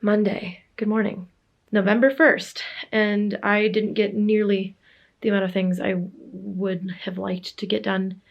Monday. Good morning. November 1st, and I didn't get nearly the amount of things I would have liked to get done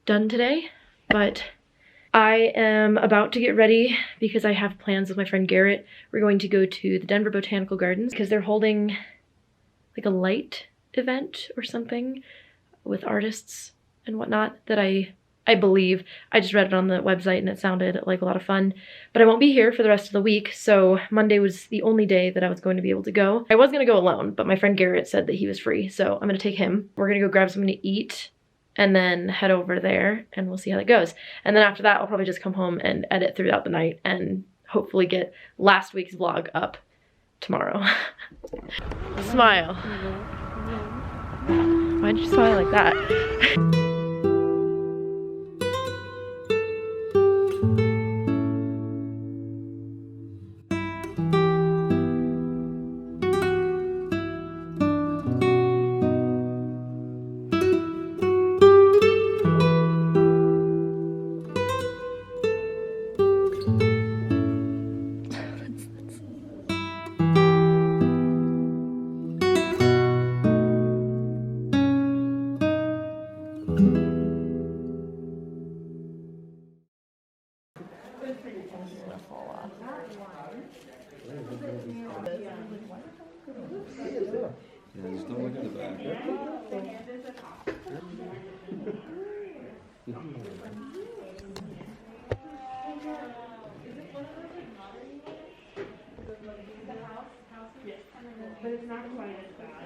today, but I am about to get ready because I have plans with my friend Garrett. We're going to go to the Denver Botanical Gardens because they're holding like a light event or something with artists and whatnot that I believe. I just read it on the website and it sounded like a lot of fun, but I won't be here for the rest of the week, so Monday was the only day that I was going to be able to go. I was gonna go alone, but my friend Garrett said that he was free, so I'm gonna take him. We're gonna go grab something to eat and then head over there and we'll see how that goes. And then after that, I'll probably just come home and edit throughout the night and hopefully get last week's vlog up tomorrow. Smile. Why'd you smile like that? Yeah, just don't look at the back. But it's not quite as bad.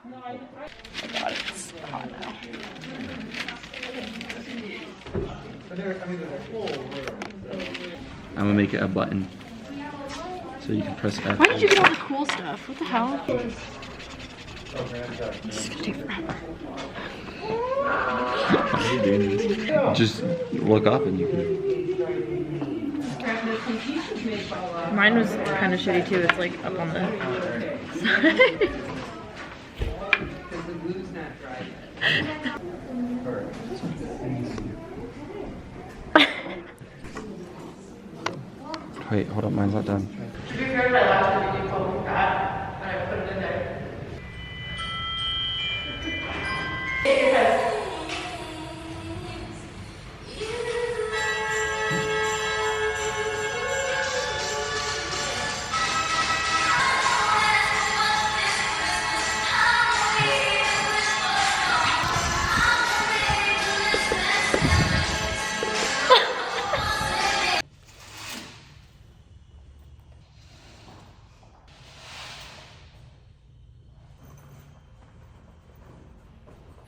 Oh god, it's hot now. I'm gonna make it a button. So you can press F. Why did you get all the cool stuff? What the hell? This is gonna take forever. Why are you doing this? Just look up and you can. Mine was kind of shitty too. It's like up on the side. Wait, hold up, mine's not done. To be fair, my last video told me that, and I put it in there.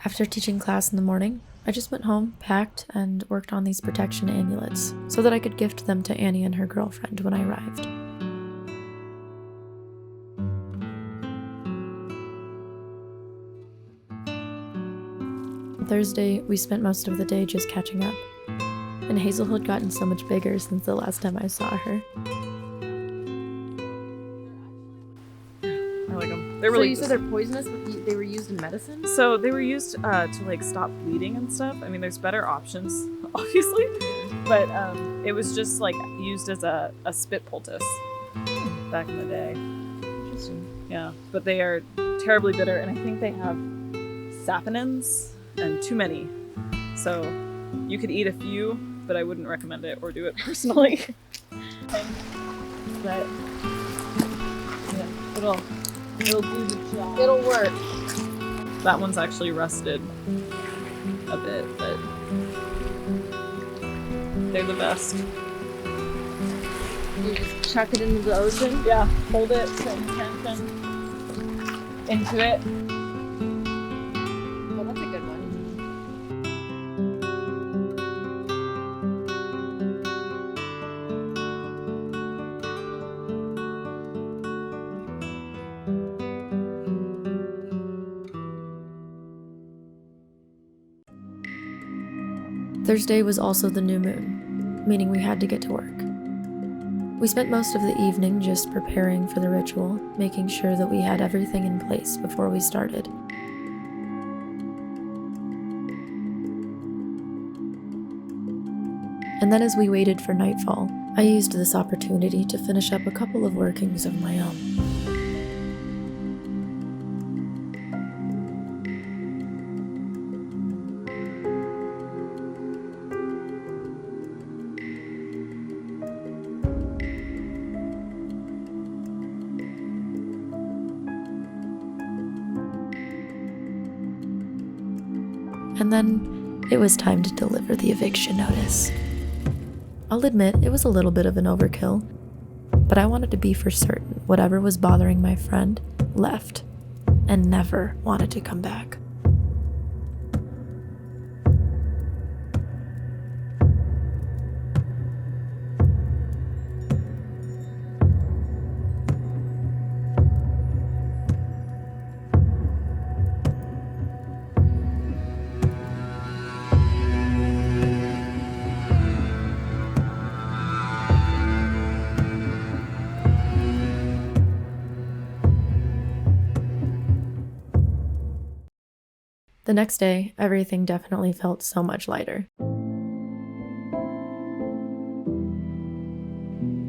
After teaching class in the morning, I just went home, packed, and worked on these protection amulets so that I could gift them to Annie and her girlfriend when I arrived. Thursday, we spent most of the day just catching up, and Hazel had gotten so much bigger since the last time I saw her. I like them. They're really. So you said they're poisonous, but they were used in medicine? So they were used to like stop bleeding and stuff. I mean, there's better options, obviously, but it was just like used as a spit poultice back in the day. Interesting. Yeah, but they are terribly bitter, and I think they have saponins and too many. So you could eat a few, but I wouldn't recommend it or do it personally. But yeah, it'll do the job. It'll work. That one's actually rusted a bit, but they're the best. You just chuck it into the ocean? Yeah, hold it, put intention into it. Well, that's a good one. Thursday was also the new moon, meaning we had to get to work. We spent most of the evening just preparing for the ritual, making sure that we had everything in place before we started. And And then as we waited for nightfall, I used this opportunity to finish up a couple of workings of my own. And then it was time to deliver the eviction notice. I'll admit it was a little bit of an overkill, but I wanted to be for certain whatever was bothering my friend left and never wanted to come back. The next day, everything definitely felt so much lighter.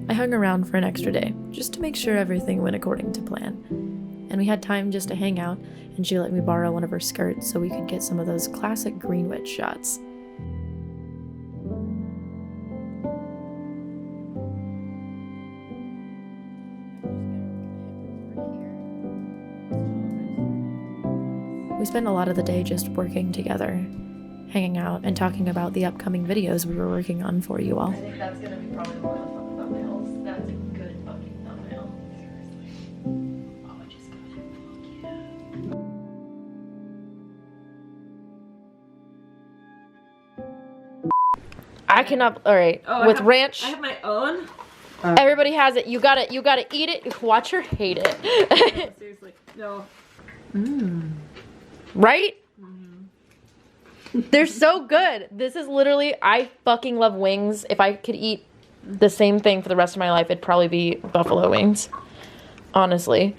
I hung around for an extra day, just to make sure everything went according to plan. And we had time just to hang out, and she let me borrow one of her skirts so we could get some of those classic Greenwich shots. We spent a lot of the day just working together, hanging out, and talking about the upcoming videos we were working on for you all. I think that's gonna be probably one of the thumbnails. That's a good fucking thumbnail. Oh, I just got it. Fuck yeah. I cannot. All right, with ranch. I have my own. Everybody has it. You gotta eat it. Watch her hate it. Seriously, no. Right? They're so good. This is literally, I fucking love wings. If I could eat the same thing for the rest of my life, it'd probably be buffalo wings. Honestly.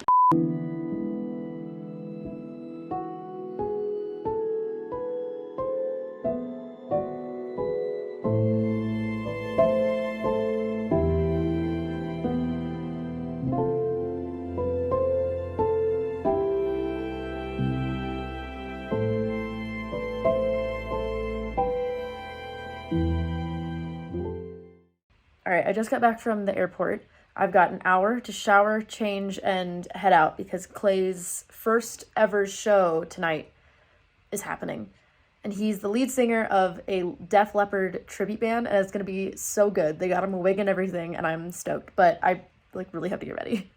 All right, I just got back from the airport. I've got an hour to shower, change, and head out because Clay's first ever show tonight is happening. And he's the lead singer of a Def Leppard tribute band, and it's gonna be so good. They got him a wig and everything, and I'm stoked, but I really have to get ready.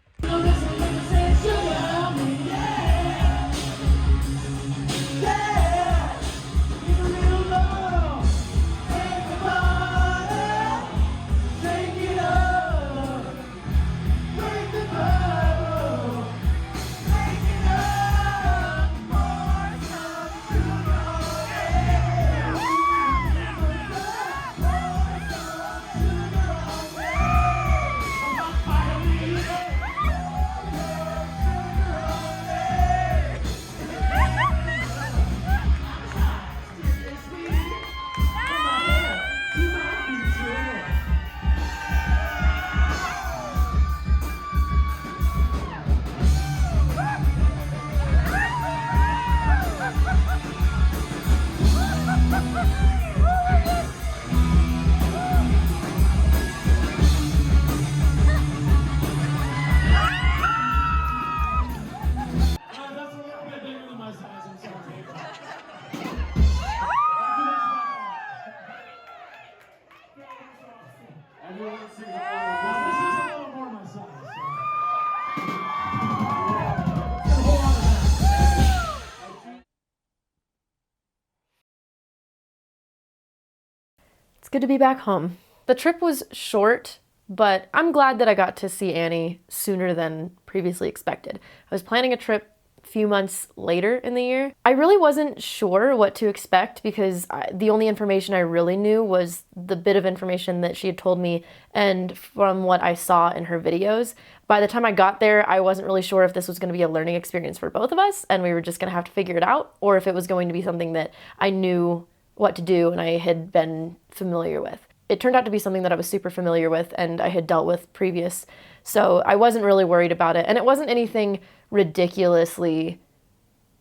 It's good to be back home. The trip was short, but I'm glad that I got to see Annie sooner than previously expected. I was planning a trip a few months later in the year. I really wasn't sure what to expect because the only information I really knew was the bit of information that she had told me and from what I saw in her videos. By the time I got there, I wasn't really sure if this was going to be a learning experience for both of us and we were just going to have to figure it out, or if it was going to be something that I knew what to do and I had been familiar with. it turned out to be something that I was super familiar with and I had dealt with previous. So I wasn't really worried about it. And it wasn't anything ridiculously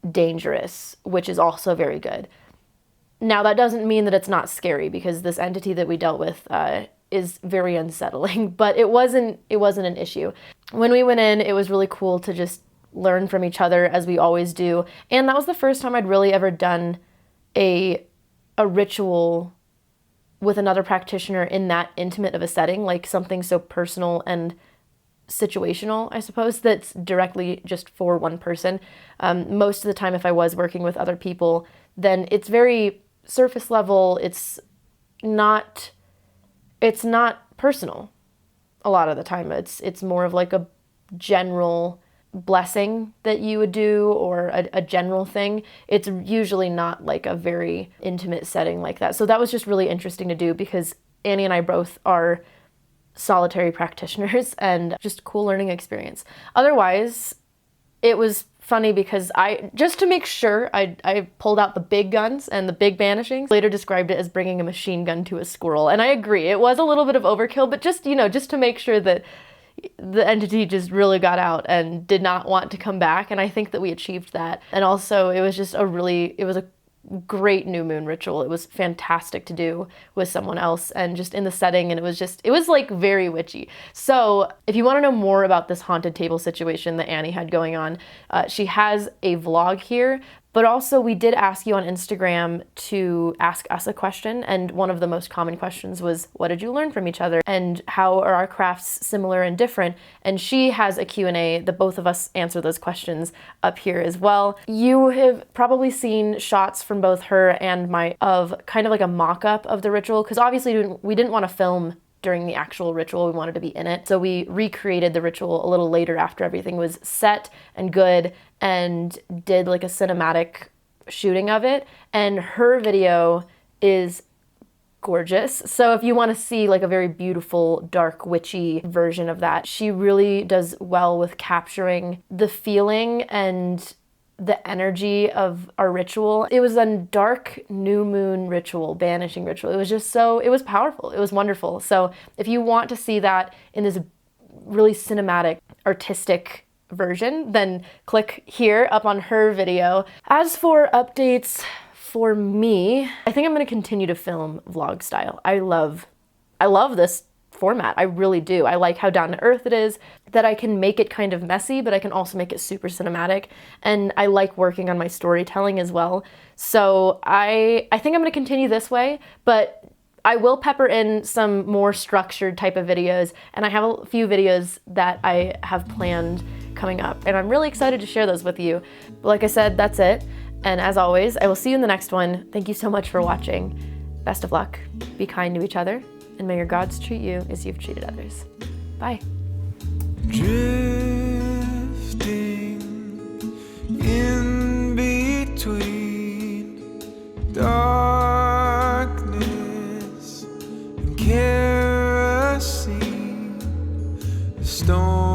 dangerous, which is also very good. Now, that doesn't mean that it's not scary, because this entity that we dealt with is very unsettling, but it wasn't an issue. When we went in, it was really cool to just learn from each other, as we always do. And that was the first time I'd really ever done a ritual with another practitioner in that intimate of a setting, like something so personal and situational, I suppose, that's directly just for one person. Most of the time, if I was working with other people, then it's very surface level. It's not personal a lot of the time. It's more of like a general blessing that you would do, or a general thing. It's usually not like a very intimate setting like that. So that was just really interesting to do, because Annie and I both are solitary practitioners, and just cool learning experience. Otherwise, it was funny because just to make sure, I pulled out the big guns and the big banishings. Later described it as bringing a machine gun to a squirrel. And I agree, it was a little bit of overkill, but just to make sure that the entity just really got out and did not want to come back. And I think that we achieved that. And also, it was just it was a great new moon ritual. It was fantastic to do with someone else and just in the setting, and it was like very witchy. So if you want to know more about this haunted table situation that Annie had going on, she has a vlog here. But also, we did ask you on Instagram to ask us a question, and one of the most common questions was, what did you learn from each other, and how are our crafts similar and different? And she has a Q&A that both of us answer those questions up here as well. You have probably seen shots from both her and of kind of like a mock-up of the ritual, because obviously we didn't want to film during the actual ritual, we wanted to be in it. So we recreated the ritual a little later after everything was set and good, and did like a cinematic shooting of it. And her video is gorgeous. So if you want to see like a very beautiful, dark, witchy version of that, she really does well with capturing the feeling and the energy of our ritual. It was a dark new moon ritual, banishing ritual. It was just it was powerful. It was wonderful. So if you want to see that in this really cinematic, artistic version, then click here up on her video. As for updates for me, I think I'm going to continue to film vlog style. I love this format. I really do. I like how down to earth it is, that I can make it kind of messy, but I can also make it super cinematic. And I like working on my storytelling as well. So I think I'm going to continue this way, but I will pepper in some more structured type of videos, and I have a few videos that I have planned coming up, and I'm really excited to share those with you. But like I said, that's it. And as always, I will see you in the next one. Thank you so much for watching. Best of luck. Be kind to each other, and may your gods treat you as you've treated others. Bye. Drifting in between darkness and kerosene, the storm